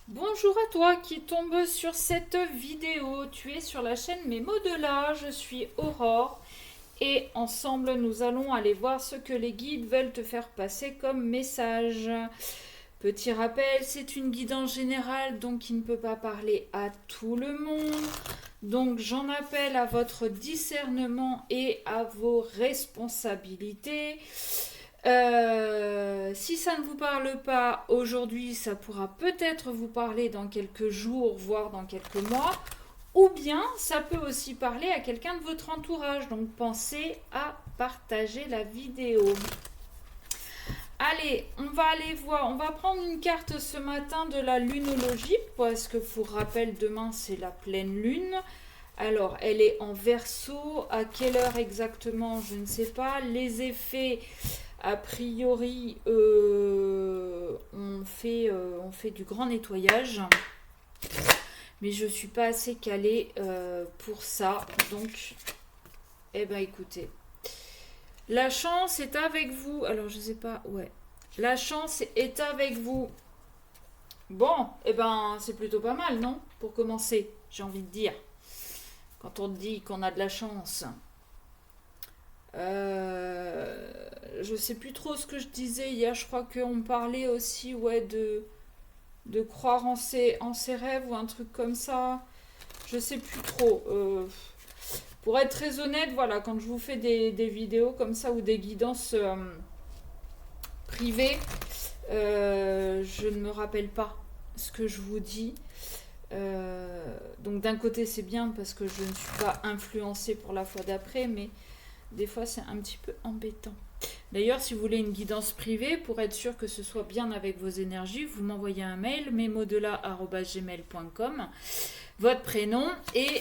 Bonjour à toi qui tombe sur cette vidéo. Tu es sur la chaîne Mes mots de là. Je suis Aurore et ensemble nous allons aller voir ce que les guides veulent te faire passer comme message. Petit rappel, c'est une guidance générale donc qui ne peut pas parler à tout le monde. Donc j'en appelle à votre discernement et à vos responsabilités. Si ça ne vous parle pas aujourd'hui, ça pourra peut-être vous parler dans quelques jours, voire dans quelques mois. Ou bien ça peut aussi parler à quelqu'un de votre entourage. Donc pensez à partager la vidéo. Allez, on va aller voir. On va prendre une carte ce matin de la lunologie. Parce que pour rappel, demain c'est la pleine lune. Alors, elle est en Verseau. À quelle heure exactement? Je ne sais pas. Les effets, a priori, on fait du grand nettoyage. Mais je ne suis pas assez calée pour ça. Donc, eh ben écoutez. La chance est avec vous. Alors, je ne sais pas. Ouais. La chance est avec vous. Bon, eh ben, c'est plutôt pas mal, non? Pour commencer, j'ai envie de dire. Quand on dit qu'on a de la chance. Je sais plus trop ce que je disais hier. Je crois qu'on parlait aussi ouais, de croire en ses rêves ou un truc comme ça. Je sais plus trop. Pour être très honnête, voilà, quand je vous fais des vidéos comme ça ou des guidances privées, je ne me rappelle pas ce que je vous dis. Donc d'un côté c'est bien parce que je ne suis pas influencée pour la fois d'après, mais des fois c'est un petit peu embêtant. D'ailleurs, si vous voulez une guidance privée, pour être sûr que ce soit bien avec vos énergies, vous m'envoyez un mail, memodela@gmail.com, votre prénom et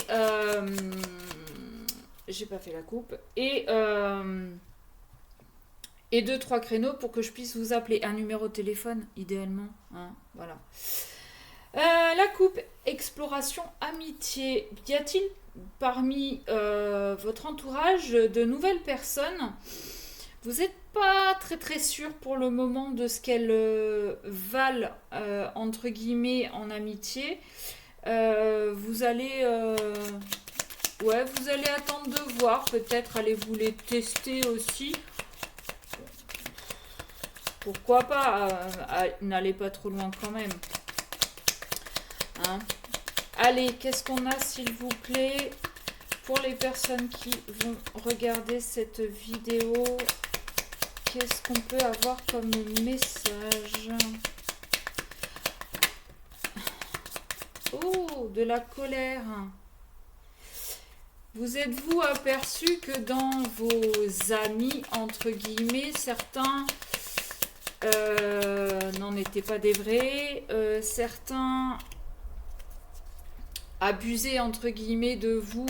j'ai pas fait la coupe et deux trois créneaux pour que je puisse vous appeler, un numéro de téléphone idéalement, hein, voilà. La coupe exploration amitié. Y a-t-il parmi votre entourage de nouvelles personnes? Vous n'êtes pas très très sûr pour le moment de ce qu'elles valent entre guillemets en amitié. Vous allez ouais, vous allez attendre de voir, peut-être allez-vous les tester aussi. Pourquoi pas, n'allez pas trop loin quand même. Hein. Allez, qu'est-ce qu'on a s'il vous plaît pour les personnes qui vont regarder cette vidéo? Qu'est-ce qu'on peut avoir comme message? Oh, de la colère. Vous êtes-vous aperçu que dans vos amis, entre guillemets, certains n'en étaient pas des vrais, certains abusaient, entre guillemets, de vous,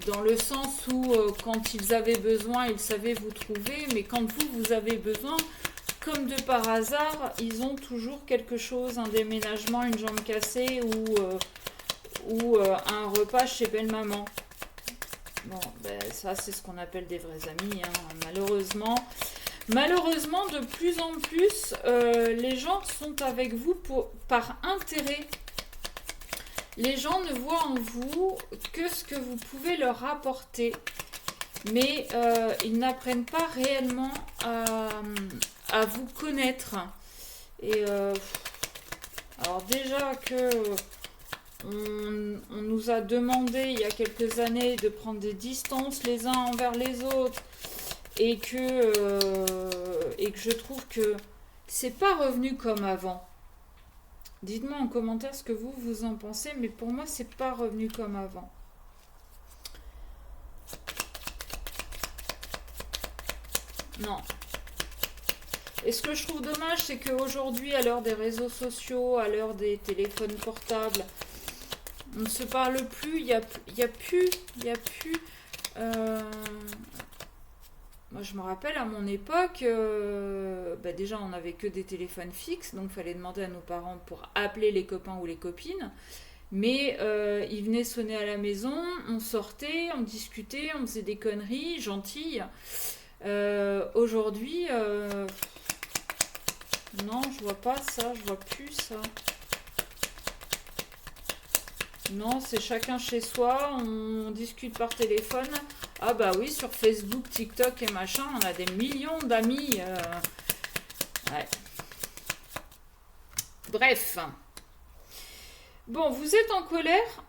dans le sens où quand ils avaient besoin, ils savaient vous trouver, mais quand vous avez besoin, comme de par hasard, ils ont toujours quelque chose, un déménagement, une jambe cassée ou un repas chez belle-maman. Bon, ben, ça c'est ce qu'on appelle des vrais amis, hein, malheureusement. Malheureusement, de plus en plus, les gens sont avec vous par intérêt. Les gens ne voient en vous que ce que vous pouvez leur apporter. Mais ils n'apprennent pas réellement à vous connaître. Et alors déjà que on nous a demandé il y a quelques années de prendre des distances les uns envers les autres et que je trouve que c'est pas revenu comme avant. Dites-moi en commentaire ce que vous en pensez, mais pour moi c'est pas revenu comme avant. Non. Et ce que je trouve dommage, c'est qu'aujourd'hui, à l'heure des réseaux sociaux, à l'heure des téléphones portables, on ne se parle plus, il y a plus. Moi, je me rappelle à mon époque, bah déjà, on n'avait que des téléphones fixes, donc il fallait demander à nos parents pour appeler les copains ou les copines. Mais ils venaient sonner à la maison, on sortait, on discutait, on faisait des conneries gentilles. Aujourd'hui, non, je vois pas ça, je vois plus ça. Non, c'est chacun chez soi, on discute par téléphone. Ah bah oui, sur Facebook, TikTok et machin, on a des millions d'amis. Ouais. Bref. Bon, vous êtes en colère?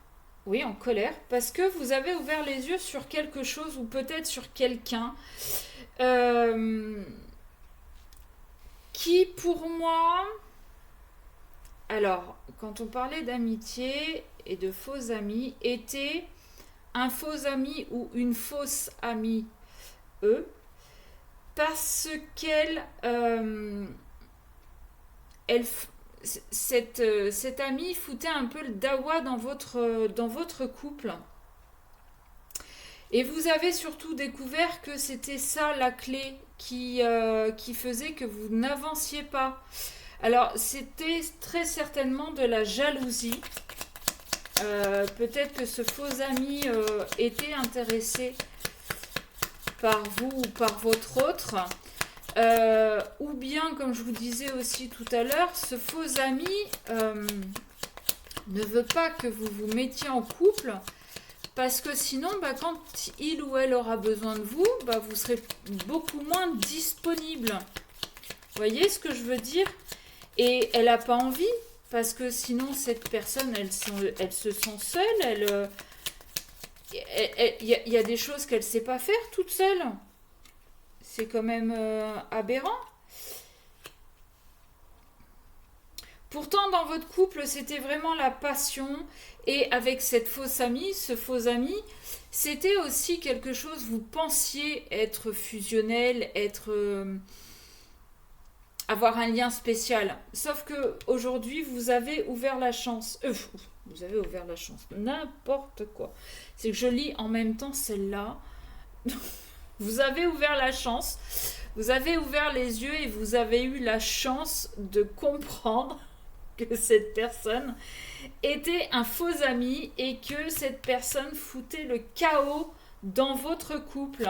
Oui, en colère, parce que vous avez ouvert les yeux sur quelque chose ou peut-être sur quelqu'un qui, pour moi... Alors, quand on parlait d'amitié et de faux amis, était un faux ami ou une fausse amie, eux, parce qu'elle... cette amie foutait un peu le dawa dans votre couple. Et vous avez surtout découvert que c'était ça la clé qui faisait que vous n'avanciez pas. Alors, c'était très certainement de la jalousie. Peut-être que ce faux ami était intéressé par vous ou par votre autre. Ou bien, comme je vous disais aussi tout à l'heure, ce faux ami ne veut pas que vous vous mettiez en couple parce que sinon, bah, quand il ou elle aura besoin de vous, bah, vous serez beaucoup moins disponible. Vous voyez ce que je veux dire? Et elle n'a pas envie parce que sinon, cette personne, elle se sent seule. Il y a des choses qu'elle ne sait pas faire toute seule. C'est quand même aberrant. Pourtant, dans votre couple, c'était vraiment la passion. Et avec cette fausse amie, ce faux ami, c'était aussi quelque chose, vous pensiez être fusionnel, avoir un lien spécial. Sauf que aujourd'hui, vous avez ouvert la chance. Vous avez ouvert la chance. N'importe quoi. C'est que je lis en même temps celle-là. Vous avez ouvert la chance, vous avez ouvert les yeux et vous avez eu la chance de comprendre que cette personne était un faux ami et que cette personne foutait le chaos dans votre couple.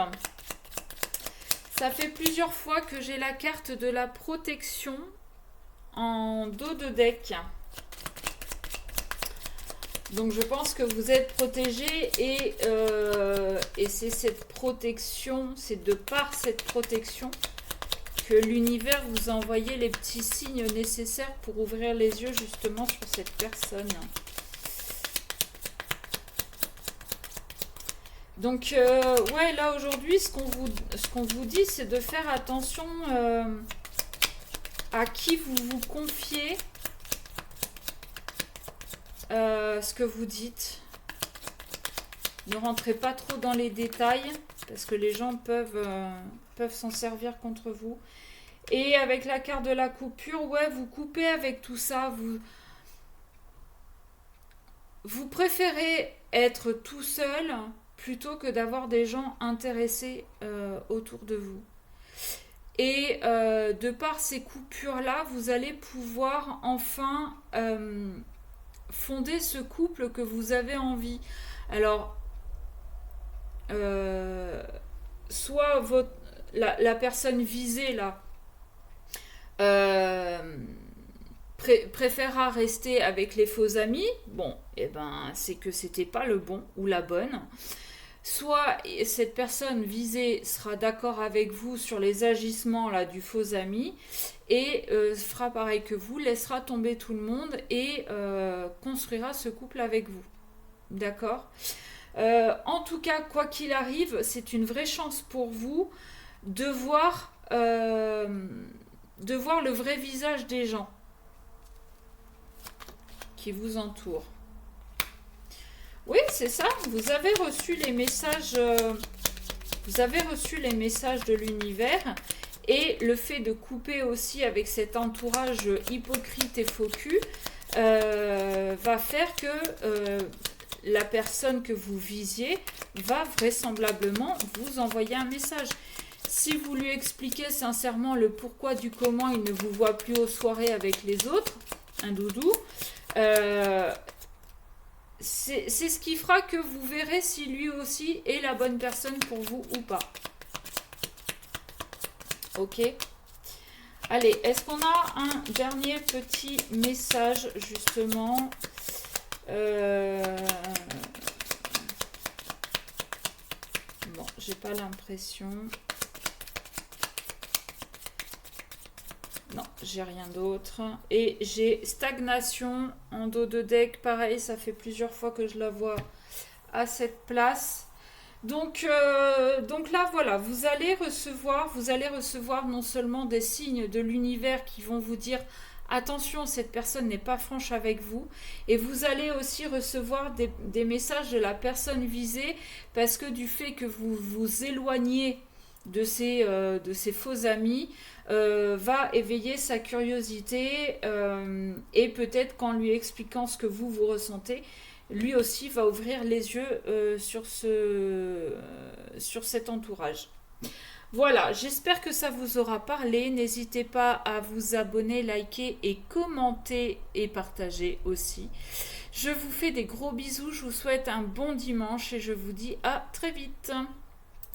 Ça fait plusieurs fois que j'ai la carte de la protection en dos de deck. Donc je pense que vous êtes protégé et c'est cette protection, c'est de par cette protection que l'univers vous a envoyé les petits signes nécessaires pour ouvrir les yeux justement sur cette personne. Donc ouais, là aujourd'hui ce qu'on vous dit, c'est de faire attention à qui vous vous confiez. Ce que vous dites. Ne rentrez pas trop dans les détails parce que les gens peuvent s'en servir contre vous. Et avec la carte de la coupure, ouais, vous coupez avec tout ça. Vous préférez être tout seul plutôt que d'avoir des gens intéressés autour de vous. Et de par ces coupures-là, vous allez pouvoir enfin... fonder ce couple que vous avez envie. Alors, soit la personne visée là préférera rester avec les faux amis. Bon, et ben c'est que c'était pas le bon ou la bonne. Soit cette personne visée sera d'accord avec vous sur les agissements là du faux ami et fera pareil que vous, laissera tomber tout le monde et construira ce couple avec vous. D'accord? En tout cas, quoi qu'il arrive, c'est une vraie chance pour vous de voir le vrai visage des gens qui vous entourent. Oui, c'est ça. Vous avez reçu les messages de l'univers et le fait de couper aussi avec cet entourage hypocrite et faux cul va faire que la personne que vous visiez va vraisemblablement vous envoyer un message. Si vous lui expliquez sincèrement le pourquoi du comment il ne vous voit plus aux soirées avec les autres, un doudou, c'est ce qui fera que vous verrez si lui aussi est la bonne personne pour vous ou pas. Ok. Allez, est-ce qu'on a un dernier petit message justement Euh, Bon, j'ai pas l'impression. Non, j'ai rien d'autre. Et j'ai stagnation en dos de deck. Pareil, ça fait plusieurs fois que je la vois à cette place. Donc là, voilà, vous allez recevoir non seulement des signes de l'univers qui vont vous dire attention, cette personne n'est pas franche avec vous, et vous allez aussi recevoir des messages de la personne visée, parce que du fait que vous vous éloignez de ces faux amis, va éveiller sa curiosité, et peut-être qu'en lui expliquant ce que vous ressentez, lui aussi va ouvrir les yeux sur cet entourage. Voilà, j'espère que ça vous aura parlé. N'hésitez pas à vous abonner, liker et commenter et partager aussi. Je vous fais des gros bisous, je vous souhaite un bon dimanche et je vous dis à très vite.